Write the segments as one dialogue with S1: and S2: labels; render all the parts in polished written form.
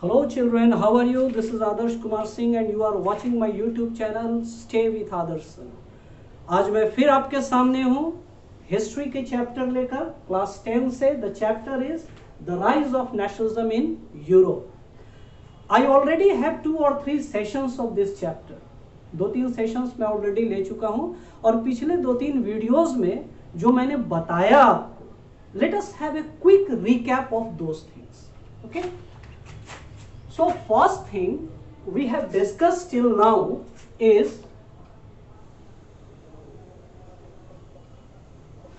S1: Hello children, how are you? This is Adarsh Kumar Singh and you are watching my YouTube channel Stay with Adarsh. आज मैं फिर आपके सामने हूँ history के चैप्टर लेकर क्लास 10 से. The chapter is the rise of nationalism in Europe. I already have 2 or 3 sessions of this chapter. 2-3 sessions मैं ऑलरेडी ले चुका हूँ और पिछले 2-3 वीडियोस में जो मैंने बताया आपको, let us have a quick recap of those things. Okay, so first thing we have discussed till now is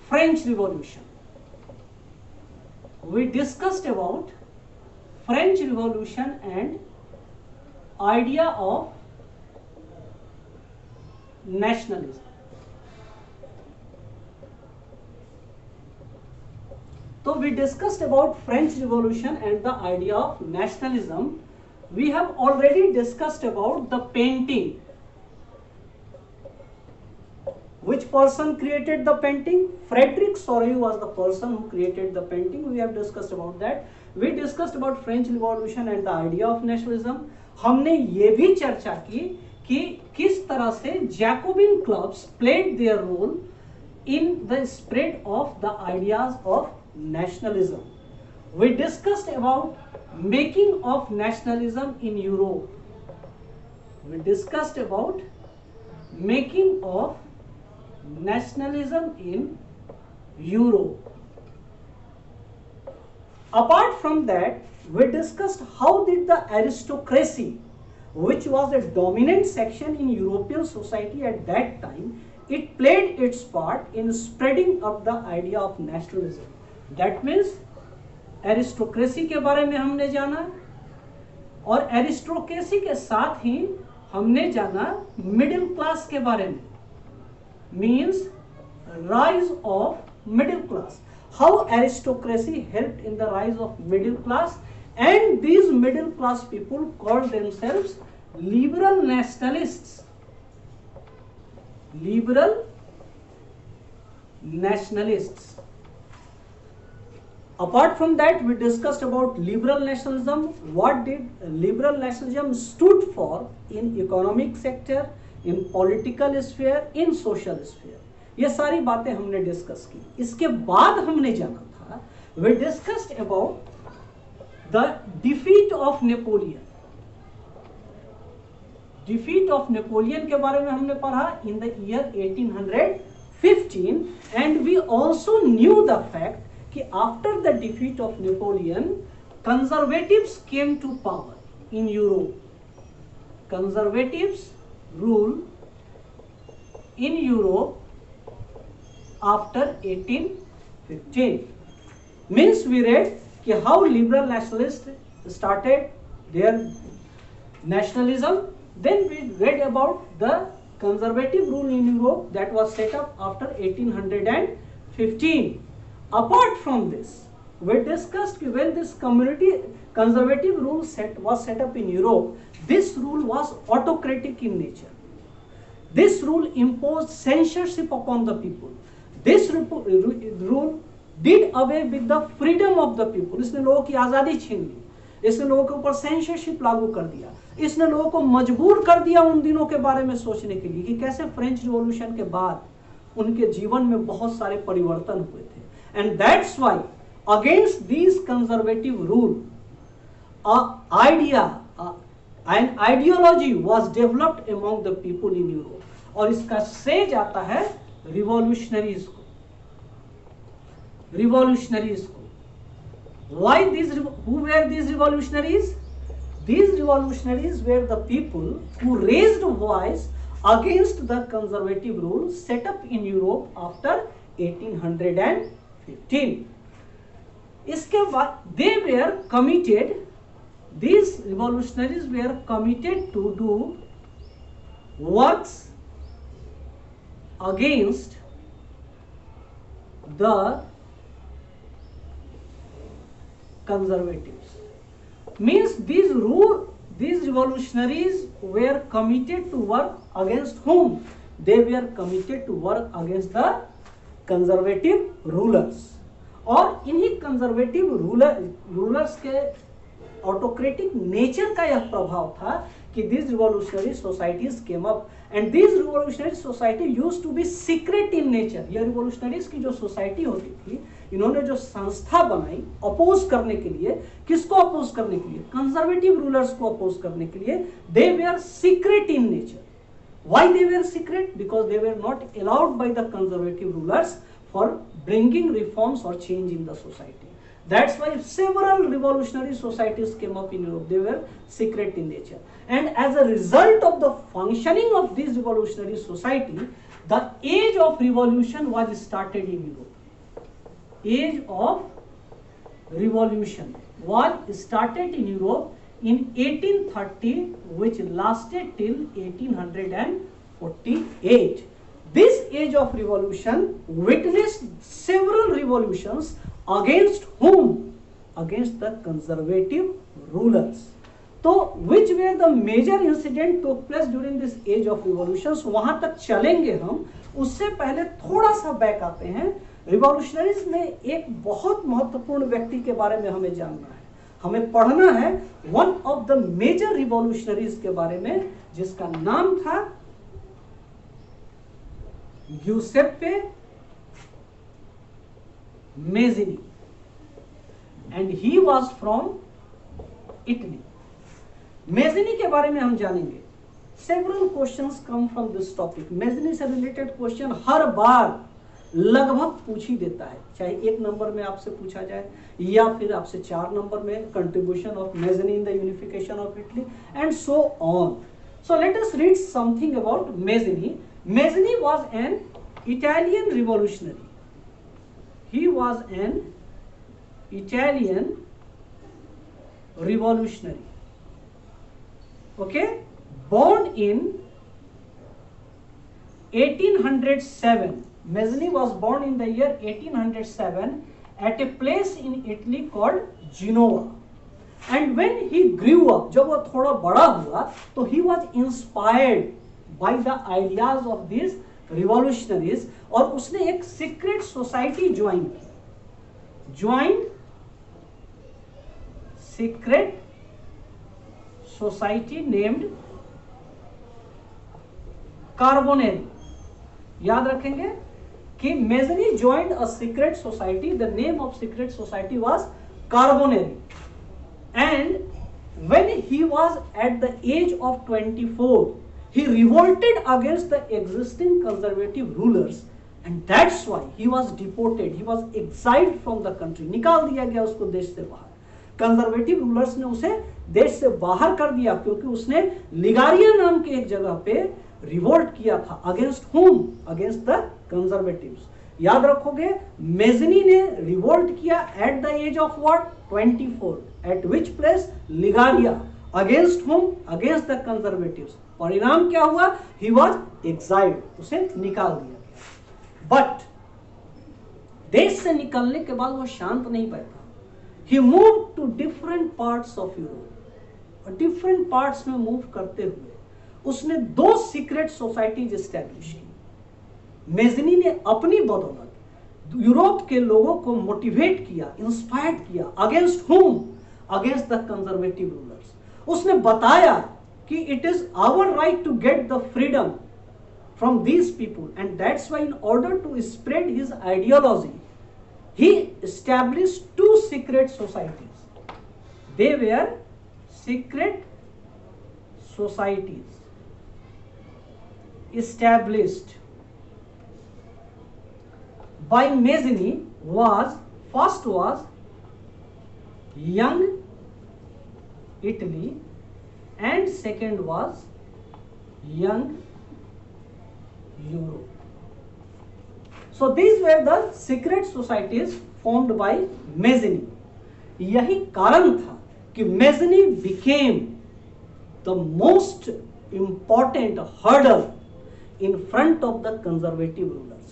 S1: French Revolution. We discussed about French Revolution and idea of nationalism. So we discussed about French Revolution and the idea of nationalism. We have already discussed about the painting. Which person created the painting? Frederick Sorel was the person who created the painting. We have discussed about that. We discussed about French Revolution and the idea of nationalism. हमने ये भी चर्चा की कि किस तरह से Jacobin clubs played their role in the spread of the ideas of nationalism. We discussed about making of nationalism in Europe. We discussed about making of nationalism in Europe. Apart from that, we discussed how did the aristocracy, which was a dominant section in European society at that time, it played its part in spreading up the idea of nationalism. That means aristocracy के बारे में हमने जाना और aristocracy के साथ ही हमने जाना मिडिल क्लास के बारे में. Means rise of middle class, how aristocracy helped in the rise of middle class, and these middle class people called themselves liberal nationalists. Liberal nationalists. Apart from that, we discussed about liberal nationalism. What did liberal nationalism stood for in economic sector, in political sphere, in social sphere. ये सारी बातें हमने discuss की. इसके बाद हमने जाना था, we discussed about the defeat of Napoleon. Defeat of Napoleon के बारे में हमने पढ़ा in the year 1815, and we also knew the fact कि after the defeat of Napoleon, conservatives came to power in Europe. Conservatives rule in Europe after 1815. Means we read कि how liberal nationalists started their nationalism. Then we read about the conservative rule in Europe that was set up after 1815. Apart from this, we discussed when this conservative rule was set up in Europe, this rule was autocratic in nature. This rule imposed censorship upon the people. This rule did away with the freedom of the people. इसने लोगों की आज़ादी छीन ली. इसने लोगों के ऊपर censorship लागू कर दिया. इसने लोगों को मजबूर कर दिया उन दिनों के बारे में सोचने के लिए कि कैसे फ्रेंच रिवॉल्यूशन के बाद उनके जीवन में बहुत सारे परिवर्तन हुए थे. And that's why against these conservative rule, an ideology was developed among the people in Europe. और इसका श्रेय जाता है रिवॉल्यूशनरीज को. Why who were these revolutionaries? These revolutionaries were the people who raised a voice against the conservative rule set up in Europe after 1815. इसके बाद they were committed, these revolutionaries were committed to do works against the conservatives. Means these revolutionaries were committed to work against whom? They were committed to work against the conservative rulers. और इन्हीं conservative rulers के autocratic nature का यह प्रभाव था कि these revolutionary societies came up and these revolutionary society used to be secret in nature। यह revolutionaries की जो सोसाइटी होती थी, इन्होंने जो संस्था बनाई अपोज करने के लिए, किसको अपोज करने के लिए? कंजर्वेटिव रूलर्स को अपोज करने के लिए। they were secret in nature। why they were secret? because they were not allowed by the conservative rulers for bringing reforms or change in the society। That's why several revolutionary societies came up in Europe। They were secret in nature, and as a result of the functioning of this revolutionary society, the age of revolution was started in Europe। Age of revolution was started in Europe in 1830, which lasted till 1848। This age of revolution witnessed several revolutions against whom? Against the conservative rulers। तो which were the major incident took place during this age of revolutions, वहां तक चलेंगे हम। उससे पहले थोड़ा सा back आते हैं। रिवॉल्यूशनरीज में एक बहुत महत्वपूर्ण व्यक्ति के बारे में हमें जानना है, हमें पढ़ना है one of the major revolutionaries के बारे में, जिसका नाम था ग्यूसेप्पे मेज़िनी, and he was from Italy। मेज़िनी के बारे में हम जानेंगे। Several questions come from this topic। मेज़िनी से रिलेटेड क्वेश्चन हर बार लगभग पूछ ही देता है, चाहे 1 नंबर में आपसे पूछा जाए या फिर आपसे 4 नंबर में, contribution of Mazzini in the unification of Italy and so on. So let us read something about Mazzini. Mazzini was an Italian revolutionary. He was an Italian revolutionary, okay, born in 1807। Mazzini was born in the year 1807 at a place in Italy called Genoa। And when he grew up, जब वो थोड़ा बड़ा हुआ, तो he was inspired by the ideas of these revolutionaries, और उसने एक secret society join की। Join secret society named Carbonari. याद रखेंगे कि Mazzini joined a secret society. The name of secret society was Carbonari, and when he was at the age of 24, he revolted against the existing conservative rulers, and that's why he was deported। He was exiled from the country। निकाल दिया गया उसको देश से बाहर। Conservative rulers ने उसे देश से बाहर कर दिया क्योंकि उसने लिगारिया नाम के एक जगह पे रिवोल्ट किया था। Against whom? Against the conservatives. याद रखोगे, मेज़िनी ने रिवोल्ट किया at the age of what? 24। At which place? Liguria. Against whom? Against the conservatives. परिणाम क्या हुआ? ही वॉज एक्साइल्ड, उसे निकाल दिया गया। बट देश से निकलने के बाद वो शांत नहीं बैठा। He move to different parts of Europe, और डिफरेंट पार्ट्स में मूव करते हुए उसने 2 सीक्रेट सोसाइटीज एस्टैब्लिश की। मेज़िनी ने अपनी बदौलत यूरोप के लोगों को मोटिवेट किया, इंस्पायर किया। Against whom? Against the conservative rulers. उसने बताया कि it is our right to get the freedom from these people, and that's why in order to spread his ideology, he established 2 secret societies। They were secret societies established by Mazzini। First was Young Italy, and second was Young Europe। So these were the secret societies formed by Mazzini। यही कारण था कि Mazzini became the most important hurdle in front of the conservative rulers।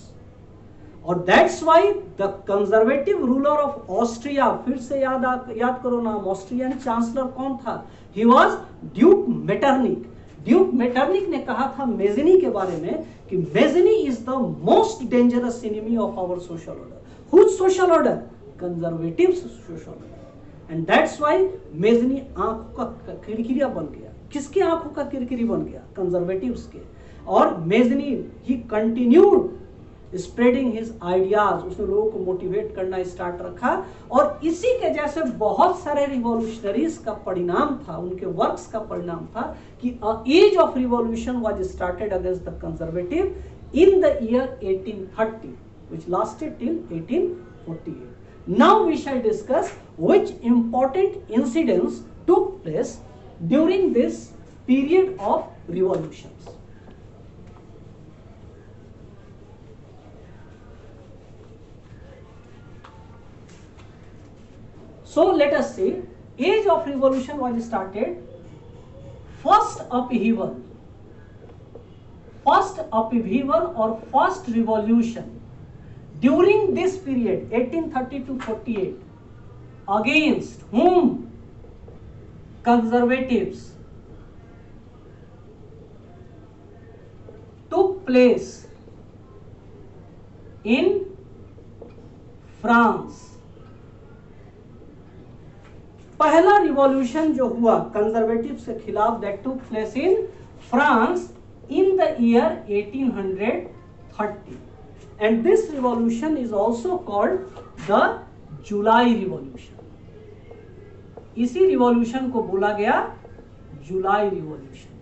S1: और that's why the conservative ruler of Austria, फिर से याद करो नाम, ऑस्ट्रियन चांसलर कौन था? He was duke Metternich. Duke Metternich ने कहा था मेज़िनी के बारे में कि Mazzini is the most dangerous enemy of our social order. Whose social order? Conservative social order। And that's why Mazzini आंखों का किरकिरिया बन गया। किसके आंखों का किरकिरी बन गया? कंजर्वेटिव्स के। और मेजनी ही कंटिन्यूड स्प्रेडिंग हिज आइडियाज, उसने लोगों को मोटिवेट करना स्टार्ट रखा, और इसी के जैसे बहुत सारे रिवॉल्यूशनरीज का परिणाम था, उनके वर्क्स का परिणाम था कि age of revolution was started against the conservative in the year 1830 which lasted till 1848. Now we shall discuss which important incidents took place during this period of revolutions. So let us see, age of revolution was started, first upheaval or first revolution during this period 1830 to 48, against whom? Conservatives, took place in France. पहला revolution जो हुआ conservatives के खिलाफ, that took place in France in the year 1830, and this revolution is also called the July Revolution. इसी revolution को बोला गया July revolution.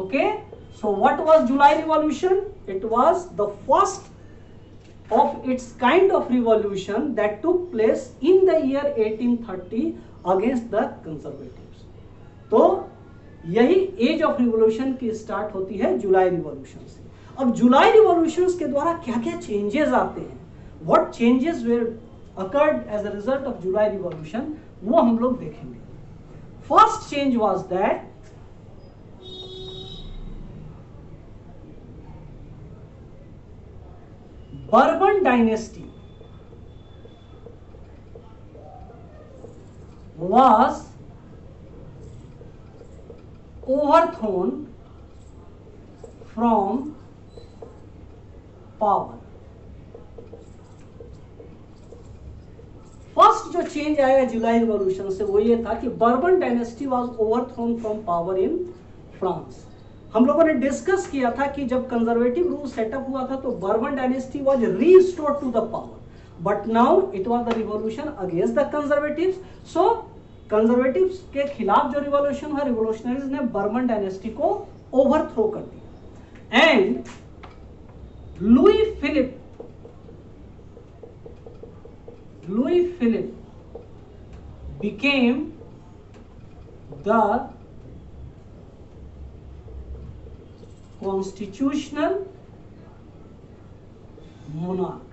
S1: Okay, so what was July Revolution? It was the first of its kind of revolution that took place in the year 1830 against the conservatives. तो यही as of revolution की start होती है जुलाई revolution से। अब जुलाई revolution के द्वारा क्या क्या चेंजेस आते हैं, what changes were occurred as a result of July revolution, वो हम लोग देखेंगे। First change was that Bourbon dynasty was overthrown from power. First जो चेंज आया जुलाई रिवॉल्यूशन से वो ये था कि Bourbon dynasty was overthrown from power in France. हम लोगों ने डिस्कस किया था कि जब कंजर्वेटिव रूल सेटअप हुआ था तो Bourbon dynasty was restored to the power, but now it was the revolution against the conservatives. So conservatives के खिलाफ जो रिवॉल्यूशन हुआ, रिवॉल्यूशनरीज ने बर्बन डायनेस्टी को ओवरथ्रो कर दिया, and Louis Philippe became the constitutional monarch.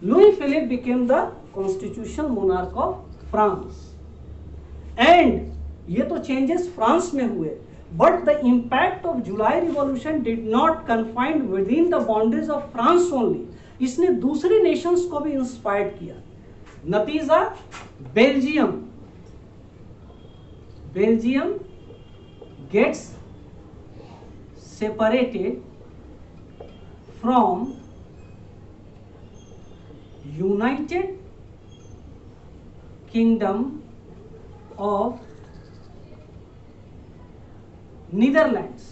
S1: Louis Philippe became the constitutional monarch of France. And ये तो चेंजेस फ्रांस में हुए, but the impact of July revolution did not confined within the boundaries of France only, इसने दूसरी nations को भी inspire किया। नतीजा Belgium gets separated from United Kingdom of Netherlands.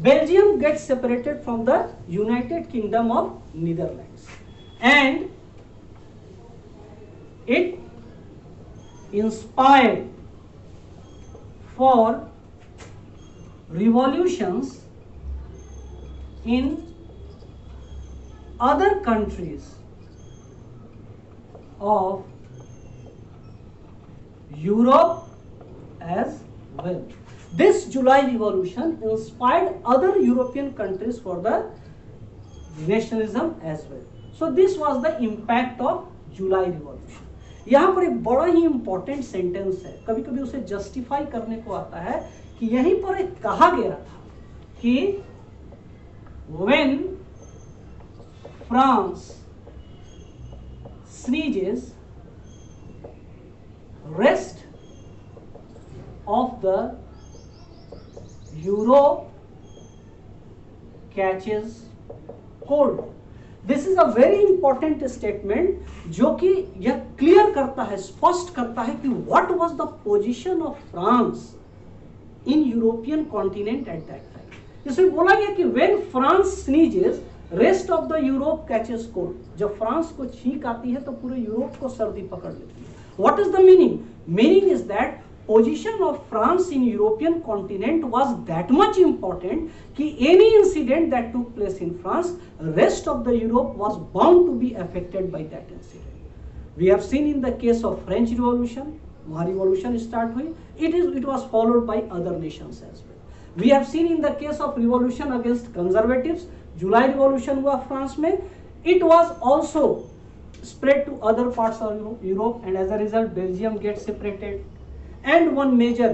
S1: Belgium gets separated from the United Kingdom of Netherlands, and it inspired for revolutions in other countries of Europe as well. This July revolution inspired other European countries for the nationalism as well. So this was the impact of July revolution. यहाँ पर एक बड़ा ही important sentence है, कभी कभी उसे justify करने को आता है कि यहीं पर एक कहा गया था कि when France sneezes, rest of the Europe catches cold. This is a very important statement जो कि यह क्लियर करता है, स्पष्ट करता है कि what was the position of France in European continent at that time. इसमें बोला गया कि when France sneezes rest of the Europe catches cold. जब फ्रांस को छींक आती है तो पूरे यूरोप को सर्दी पकड़ लेती है। What is the meaning? Meaning is that position of France in European continent was that much important कि any incident that took place in France, rest of the Europe was bound to be affected by that incident. We have seen in the case of French Revolution, वहाँ revolution start हुई, it was followed by other nations as well. We have seen in the case of revolution against conservatives, July Revolution हुआ France में, it was also spread to other parts of Europe and as a result Belgium gets separated. And one major,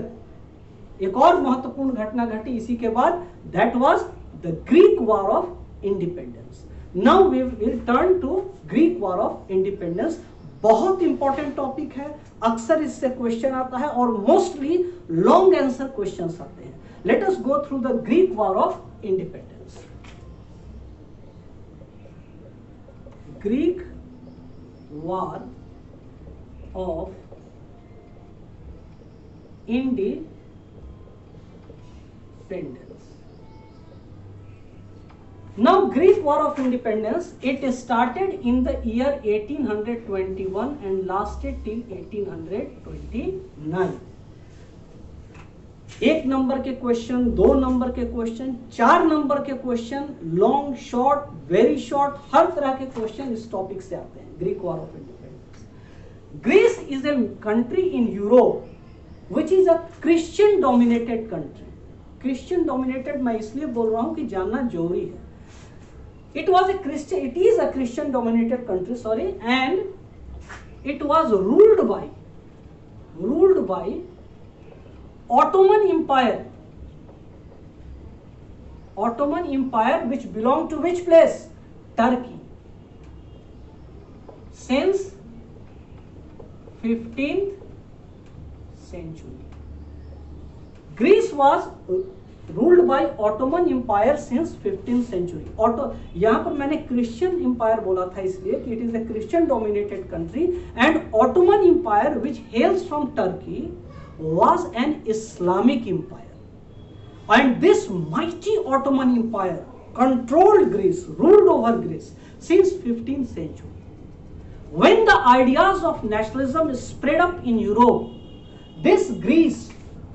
S1: एक और महत्वपूर्ण घटना घटी इसी के बाद, that was the Greek war of independence. Now we will turn to Greek war of independence. बहुत important topic है, अक्सर इससे क्वेश्चन आता है और मोस्टली लॉन्ग आंसर क्वेश्चंस आते हैं। Let us go through the Greek war of independence. Greek war of independence. Now Greek War of Independence, it started in the year 1821 and lasted till 1829. एक number के question, दो number के question, चार number के question, long, short, very short, हर तरह के question इस टॉपिक से आते हैं। Greek war of independence. Greece is a country in Europe which is a Christian dominated country. Christian dominated मैं इसलिए बोल रहा हूं कि जानना जरूरी है। It is a Christian dominated country, sorry, and it was ruled by Ottoman Empire. Ottoman Empire which belonged to which place? Turkey. Since 15th century. Greece was ruled by Ottoman Empire since 15th century. यहाँ पर मैंने Christian Empire बोला था इसलिए कि it is a Christian dominated country and Ottoman Empire which hails from Turkey was an Islamic empire. And this mighty Ottoman Empire controlled Greece, ruled over Greece since 15th century. When the ideas of nationalism spread up in Europe, this Greece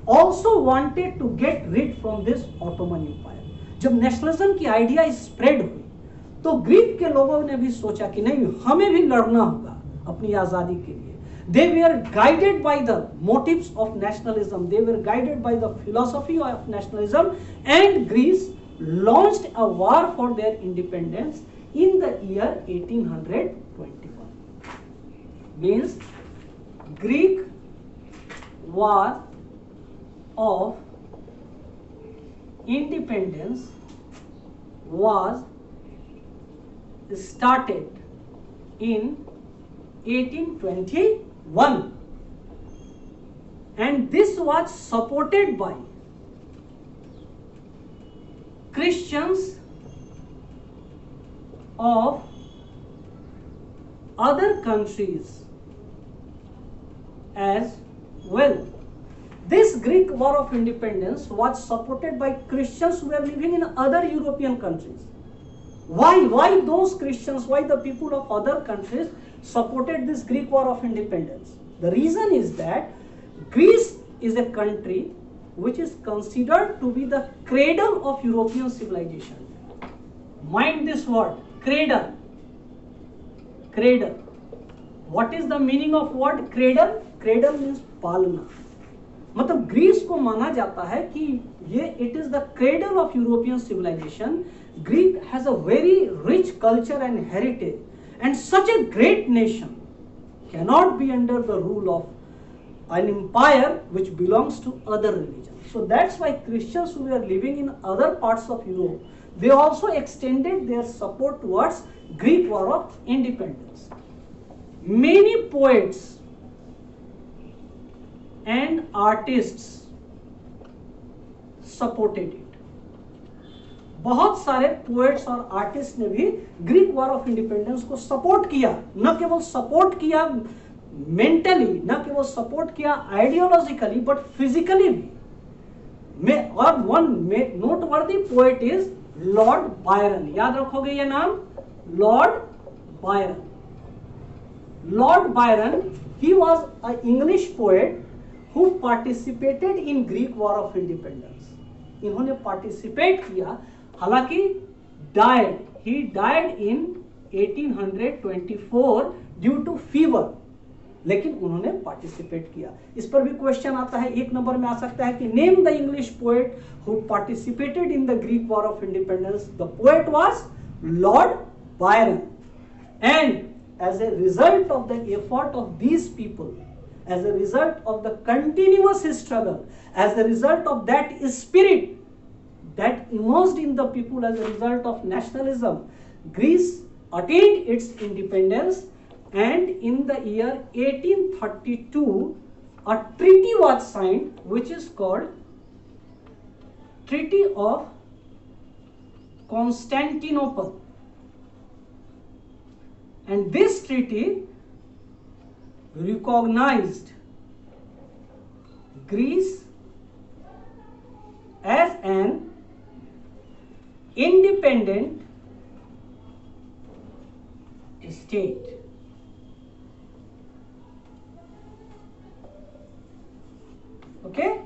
S1: also wanted to get rid from this Ottoman Empire. जब nationalism की idea spread हुई तो Greek के लोगों ने भी सोचा कि नहीं, हमें भी लड़ना होगा अपनी आजादी के लिए। They were guided by the motives of nationalism. They were guided by the philosophy of nationalism, and Greece launched a war for their independence in the year 1821. Means Greek War of Independence was started in 1821 and this was supported by Christians of other countries as well. This Greek War of Independence was supported by Christians who were living in other European countries. Why those Christians, why the people of other countries supported this Greek War of Independence? The reason is that Greece is a country which is considered to be the cradle of European civilization. Mind this word, cradle. Cradle. What is the meaning of word cradle? Cradle means पालना। मतलब Greece को माना जाता है कि ये it is the cradle of European civilisation. Greek has a very rich culture and heritage and such a great nation cannot be under the rule of an empire which belongs to other religions. So that's why Christians who were living in other parts of Europe, they also extended their support towards Greek War of Independence. Many poets and artists supported it. बहुत सारे poets और artist ने भी Greek war of independence को support किया, न केवल support किया मेंटली, न केवल सपोर्ट किया आइडियोलॉजिकली, बट फिजिकली भी। और one noteworthy poet is Lord Byron. याद रखोगे ये नाम, Lord Byron. Lord Byron, he was an English poet who participated in Greek War of Independence. इन्होंने पार्टिसिपेट किया, हालांकि he died in 1824 due to fever, लेकिन उन्होंने पार्टिसिपेट किया। इस पर भी क्वेश्चन आता है, एक नंबर में आ सकता है कि name the English poet who participated in the Greek war of independence. The poet was Lord Byron. And as a result of the effort of these people, as a result of the continuous struggle, as a result of that spirit that emerged in the people as a result of nationalism, Greece attained its independence. And in the year 1832 a treaty was signed which is called Treaty of Constantinople. And this treaty recognized Greece as an independent state. Okay,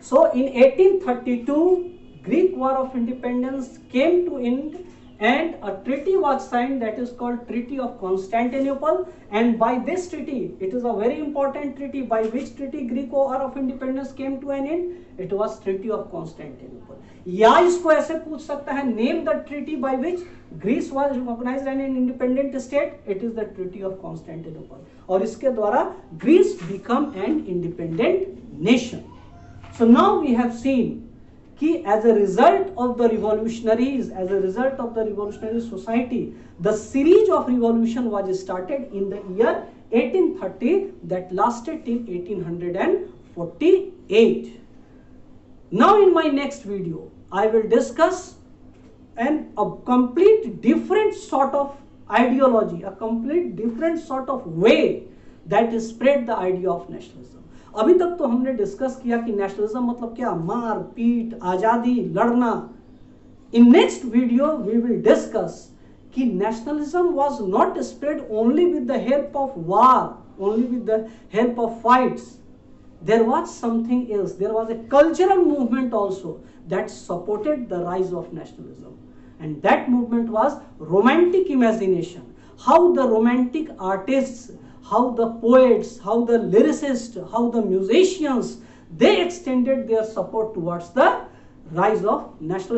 S1: so in 1832 Greek War of Independence came to end, and a treaty was signed that is called Treaty of Constantinople. And by this treaty, it is a very important treaty. By which treaty Greek War of Independence came to an end? It was Treaty of Constantinople. या इसको ऐसे पूछ सकता है, name the treaty by which Greece was recognized as an independent state. It is the Treaty of Constantinople. और इसके द्वारा Greece become an independent nation. So now we have seen कि as a result of the revolutionaries, as a result of the revolutionary society, the series of revolution was started in the year 1830 that lasted till 1848. Now in my next video, I will discuss a complete different sort of ideology, a complete different sort of way that spread the idea of nationalism. अभी तक तो हमने discuss किया कि nationalism मतलब क्या, मार पीट, आजादी, लड़ना। In next video we will discuss कि nationalism was not spread only with the help of war, only with the help of fights. There was something else, there was a cultural movement also that supported the rise of nationalism, and that movement was romantic imagination. How the romantic artists, how the poets, how the lyricists, how the musicians, they extended their support towards the rise of nationalism.